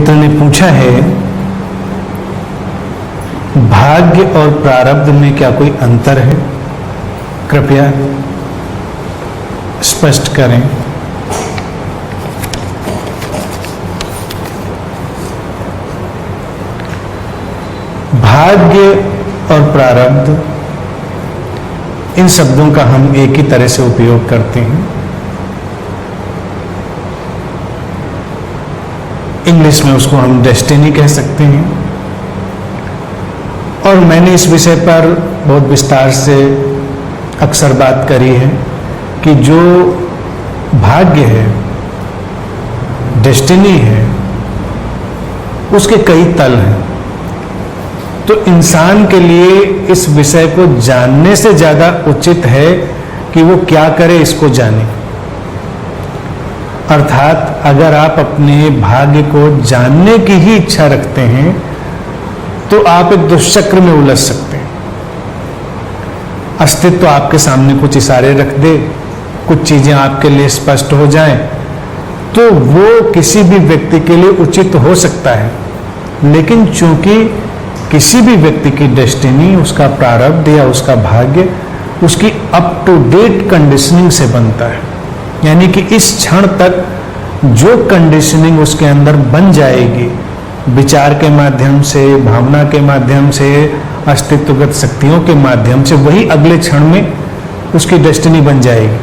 मित्र ने पूछा है, भाग्य और प्रारब्ध में क्या कोई अंतर है? कृपया स्पष्ट करें। भाग्य और प्रारब्ध, इन शब्दों का हम एक ही तरह से उपयोग करते हैं। इंग्लिश में उसको हम डेस्टिनी कह सकते हैं। और मैंने इस विषय पर बहुत विस्तार से अक्सर बात करी है कि जो भाग्य है, डेस्टिनी है, उसके कई तल हैं। तो इंसान के लिए इस विषय को जानने से ज्यादा उचित है कि वो क्या करे इसको जाने। अर्थात अगर आप अपने भाग्य को जानने की ही इच्छा रखते हैं तो आप एक दुष्चक्र में उलझ सकते हैं। अस्तित्व आपके सामने कुछ इशारे रख दे, कुछ चीजें आपके लिए स्पष्ट हो जाएं, तो वो किसी भी व्यक्ति के लिए उचित हो सकता है। लेकिन चूंकि किसी भी व्यक्ति की डेस्टिनी, उसका प्रारब्ध या उसका भाग्य उसकी अप टू डेट कंडीशनिंग से बनता है, यानी कि इस क्षण तक जो कंडीशनिंग उसके अंदर बन जाएगी, विचार के माध्यम से, भावना के माध्यम से, अस्तित्वगत शक्तियों के माध्यम से, वही अगले क्षण में उसकी डेस्टिनी बन जाएगी।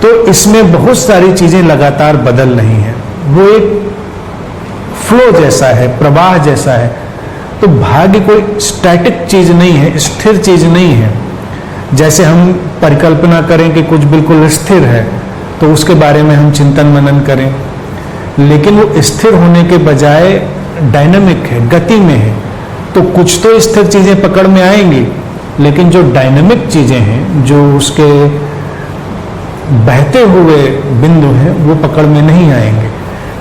तो इसमें बहुत सारी चीजें लगातार बदल रही हैं। वो एक फ्लो जैसा है, प्रवाह जैसा है। तो भाग्य कोई स्टैटिक चीज नहीं है, स्थिर चीज नहीं है। जैसे हम परिकल्पना करें कि कुछ बिल्कुल स्थिर है तो उसके बारे में हम चिंतन मनन करें, लेकिन वो स्थिर होने के बजाय डायनामिक है, गति में है। तो कुछ तो स्थिर चीजें पकड़ में आएंगी, लेकिन जो डायनामिक चीजें हैं, जो उसके बहते हुए बिंदु हैं, वो पकड़ में नहीं आएंगे,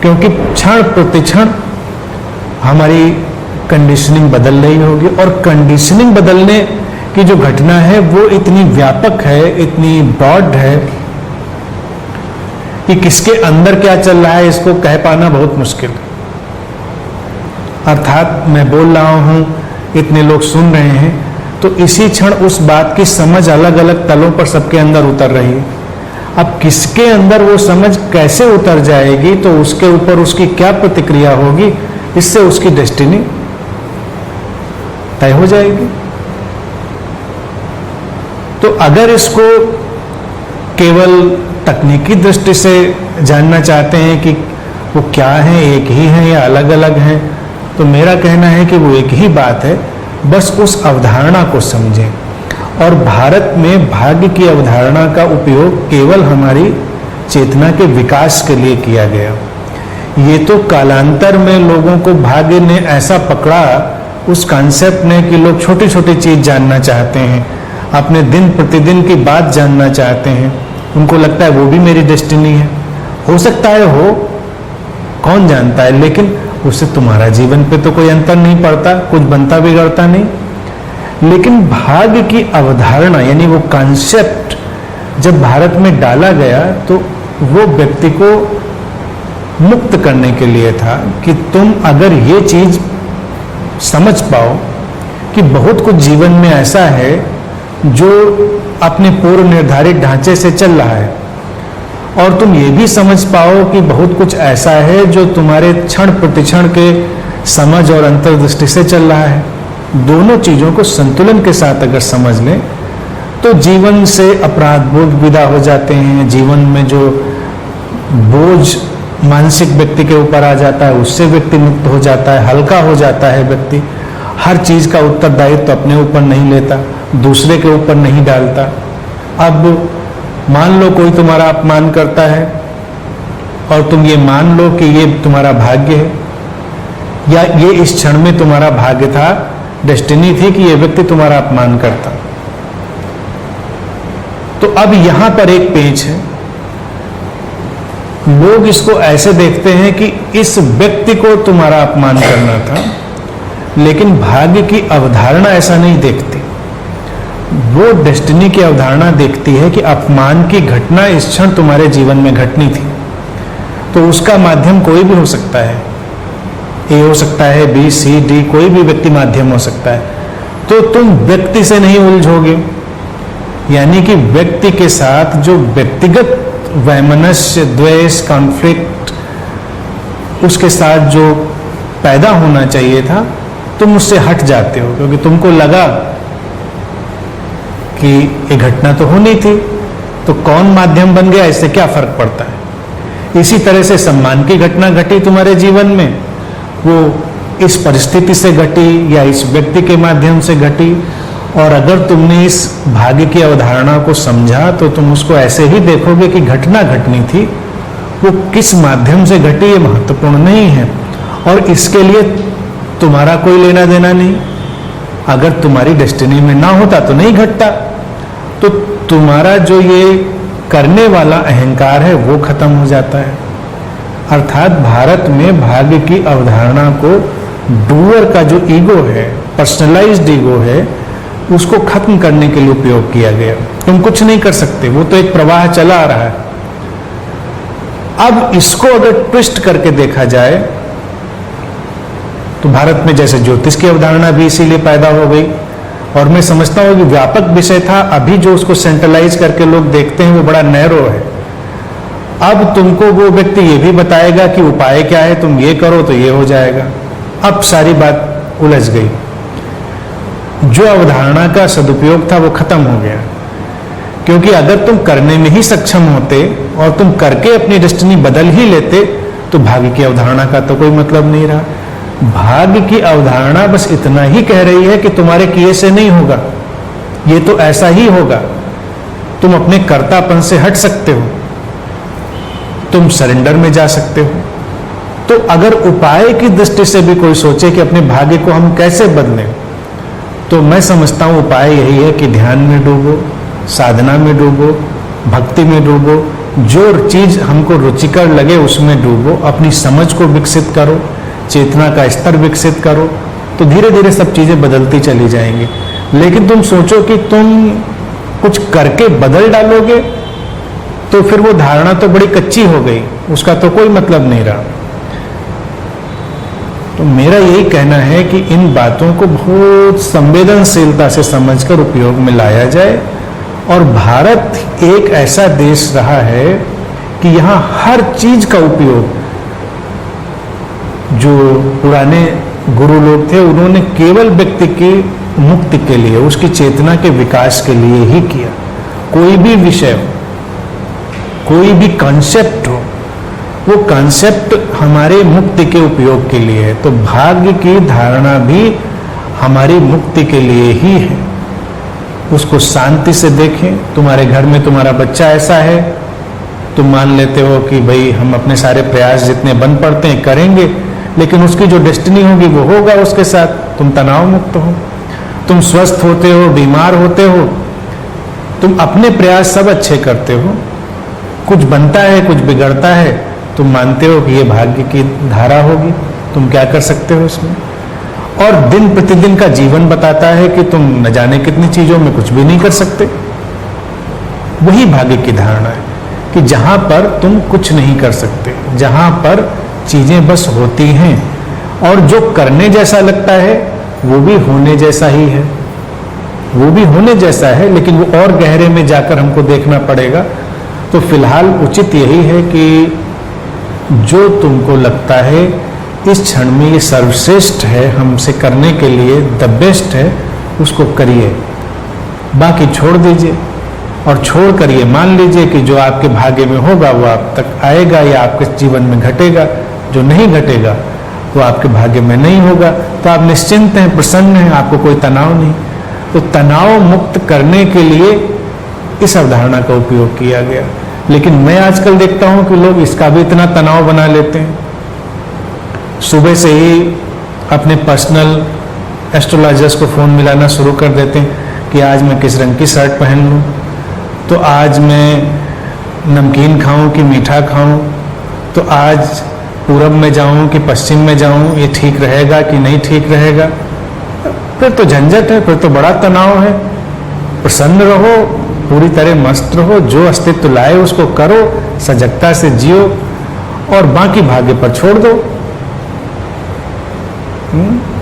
क्योंकि क्षण प्रतिक्षण हमारी कंडीशनिंग बदल रही होगी। और कंडीशनिंग बदलने की जो घटना है वो इतनी व्यापक है, इतनी ब्रॉड है कि किसके अंदर क्या चल रहा है इसको कह पाना बहुत मुश्किल है। अर्थात मैं बोल रहा हूं, इतने लोग सुन रहे हैं, तो इसी क्षण उस बात की समझ अलग अलग तलों पर सबके अंदर उतर रही है। अब किसके अंदर वो समझ कैसे उतर जाएगी, तो उसके ऊपर उसकी क्या प्रतिक्रिया होगी, इससे उसकी डेस्टिनी तय हो जाएगी। तो अगर इसको केवल तकनीकी दृष्टि से जानना चाहते हैं कि वो क्या है, एक ही है या अलग अलग हैं, तो मेरा कहना है कि वो एक ही बात है, बस उस अवधारणा को समझें। और भारत में भाग्य की अवधारणा का उपयोग केवल हमारी चेतना के विकास के लिए किया गया। ये तो कालांतर में लोगों को भाग्य ने ऐसा पकड़ा, उस कॉन्सेप्ट ने, कि लोग छोटी छोटी चीज जानना चाहते हैं, अपने दिन प्रतिदिन की बात जानना चाहते हैं। उनको लगता है वो भी मेरी डेस्टिनी है। हो सकता है हो, कौन जानता है, लेकिन उससे तुम्हारा जीवन पे तो कोई अंतर नहीं पड़ता, कुछ बनता बिगड़ता नहीं। लेकिन भाग्य की अवधारणा यानी वो कॉन्सेप्ट जब भारत में डाला गया तो वो व्यक्ति को मुक्त करने के लिए था कि तुम अगर ये चीज समझ पाओ कि बहुत कुछ जीवन में ऐसा है जो अपने पूर्व निर्धारित ढांचे से चल रहा है, और तुम ये भी समझ पाओ कि बहुत कुछ ऐसा है जो तुम्हारे क्षण प्रतिक्षण के समझ और अंतर्दृष्टि से चल रहा है, दोनों चीजों को संतुलन के साथ अगर समझ लें तो जीवन से अपराध बोध विदा हो जाते हैं। जीवन में जो बोझ मानसिक व्यक्ति के ऊपर आ जाता है उससे व्यक्ति मुक्त हो जाता है, हल्का हो जाता है। व्यक्ति हर चीज का उत्तरदायित्व तो अपने ऊपर नहीं लेता, दूसरे के ऊपर नहीं डालता। अब मान लो कोई तुम्हारा अपमान करता है और तुम ये मान लो कि ये तुम्हारा भाग्य है, या ये इस क्षण में तुम्हारा भाग्य था, डेस्टिनी थी कि ये व्यक्ति तुम्हारा अपमान करता। तो अब यहां पर एक पेच है, लोग इसको ऐसे देखते हैं कि इस व्यक्ति को तुम्हारा अपमान करना था, लेकिन भाग्य की अवधारणा ऐसा नहीं देखती। वो डेस्टिनी की अवधारणा देखती है कि अपमान की घटना इस क्षण तुम्हारे जीवन में घटनी थी, तो उसका माध्यम कोई भी हो सकता है। ए हो सकता है, बी, सी, डी, कोई भी व्यक्ति माध्यम हो सकता है। तो तुम व्यक्ति से नहीं उलझोगे, यानी कि व्यक्ति के साथ जो व्यक्तिगत वैमनस्य, द्वेष, कॉन्फ्लिक्ट उसके साथ जो पैदा होना चाहिए था, तुम उससे हट जाते हो, क्योंकि तुमको लगा कि ये घटना तो होनी थी, तो कौन माध्यम बन गया, इससे क्या फर्क पड़ता है। इसी तरह से सम्मान की घटना घटी तुम्हारे जीवन में, वो इस परिस्थिति से घटी या इस व्यक्ति के माध्यम से घटी, और अगर तुमने इस भाग्य की अवधारणा को समझा तो तुम उसको ऐसे ही देखोगे कि घटना घटनी थी, वो किस माध्यम से घटी ये महत्वपूर्ण नहीं है, और इसके लिए तुम्हारा कोई लेना देना नहीं। अगर तुम्हारी डेस्टिनी में ना होता तो नहीं घटता। तो तुम्हारा जो ये करने वाला अहंकार है वो खत्म हो जाता है। अर्थात भारत में भाग्य की अवधारणा को डूअर का जो ईगो है, पर्सनलाइज्ड ईगो है, उसको खत्म करने के लिए उपयोग किया गया। तुम कुछ नहीं कर सकते, वो तो एक प्रवाह चला आ रहा है। अब इसको अगर ट्विस्ट करके देखा जाए तो भारत में जैसे ज्योतिष की अवधारणा भी इसीलिए पैदा हो गई, और मैं समझता हूं कि व्यापक विषय था, अभी जो उसको सेंट्रलाइज करके लोग देखते हैं वो बड़ा नैरो है। अब तुमको वो व्यक्ति ये भी बताएगा कि उपाय क्या है, तुम ये करो तो ये हो जाएगा। अब सारी बात उलझ गई। जो अवधारणा का सदुपयोग था वो खत्म हो गया, क्योंकि अगर तुम करने में ही सक्षम होते और तुम करके अपनी डेस्टिनी बदल ही लेते तो भाग्य की अवधारणा का तो कोई मतलब नहीं रहा। भाग्य की अवधारणा बस इतना ही कह रही है कि तुम्हारे किए से नहीं होगा, ये तो ऐसा ही होगा। तुम अपने कर्तापन से हट सकते हो, तुम सरेंडर में जा सकते हो। तो अगर उपाय की दृष्टि से भी कोई सोचे कि अपने भाग्य को हम कैसे बदलें, तो मैं समझता हूं उपाय यही है कि ध्यान में डूबो, साधना में डूबो, भक्ति में डूबो, जो चीज हमको रुचिकर लगे उसमें डूबो, अपनी समझ को विकसित करो, चेतना का स्तर विकसित करो, तो धीरे धीरे सब चीजें बदलती चली जाएंगी। लेकिन तुम सोचो कि तुम कुछ करके बदल डालोगे तो फिर वो धारणा तो बड़ी कच्ची हो गई, उसका तो कोई मतलब नहीं रहा। तो मेरा यही कहना है कि इन बातों को बहुत संवेदनशीलता से समझकर उपयोग में लाया जाए। और भारत एक ऐसा देश रहा है कि यहाँ हर चीज का उपयोग, जो पुराने गुरु लोग थे उन्होंने केवल व्यक्ति की मुक्ति के लिए, उसकी चेतना के विकास के लिए ही किया। कोई भी विषय हो, कोई भी कॉन्सेप्ट हो, वो कॉन्सेप्ट हमारे मुक्ति के उपयोग के लिए है। तो भाग्य की धारणा भी हमारी मुक्ति के लिए ही है। उसको शांति से देखें। तुम्हारे घर में तुम्हारा बच्चा ऐसा है, तुम मान लेते हो कि भाई हम अपने सारे प्रयास जितने बन पड़ते हैं करेंगे, लेकिन उसकी जो डेस्टिनी होगी वो होगा उसके साथ। तुम तनाव मुक्त हो, तुम स्वस्थ होते हो, बीमार होते हो, तुम अपने प्रयास सब अच्छे करते हो, कुछ बनता है कुछ बिगड़ता है, तुम मानते हो कि ये भाग्य की धारा होगी, तुम क्या कर सकते हो इसमें। और दिन प्रतिदिन का जीवन बताता है कि तुम न जाने कितनी चीजों में कुछ भी नहीं कर सकते। वही भाग्य की धारणा है कि जहां पर तुम कुछ नहीं कर सकते, जहां पर चीजें बस होती हैं, और जो करने जैसा लगता है वो भी होने जैसा ही है, वो भी होने जैसा है, लेकिन वो और गहरे में जाकर हमको देखना पड़ेगा। तो फिलहाल उचित यही है कि जो तुमको लगता है इस क्षण में ये सर्वश्रेष्ठ है हमसे करने के लिए, द बेस्ट है, उसको करिए, बाकी छोड़ दीजिए। और छोड़ कर ये मान लीजिए कि जो आपके भाग्य में होगा वो आप तक आएगा या आपके जीवन में घटेगा, जो नहीं घटेगा वो आपके भाग्य में नहीं होगा। तो आप निश्चिंत हैं, प्रसन्न हैं, आपको कोई तनाव नहीं। तो तनाव मुक्त करने के लिए इस अवधारणा का उपयोग किया गया। लेकिन मैं आजकल देखता हूं कि लोग इसका भी इतना तनाव बना लेते हैं। सुबह से ही अपने पर्सनल एस्ट्रोलॉजर्स को फोन मिलाना शुरू कर देते हैं कि आज मैं किस रंग की शर्ट पहन लूं, तो आज मैं नमकीन खाऊं कि मीठा खाऊं, तो आज पूरब में जाऊं कि पश्चिम में जाऊं, ये ठीक रहेगा कि नहीं ठीक रहेगा। फिर तो झंझट है, फिर तो बड़ा तनाव है। प्रसन्न रहो, पूरी तरह मस्त रहो, जो अस्तित्व लाए उसको करो, सजगता से जियो और बाकी भाग्य पर छोड़ दो। हम्म?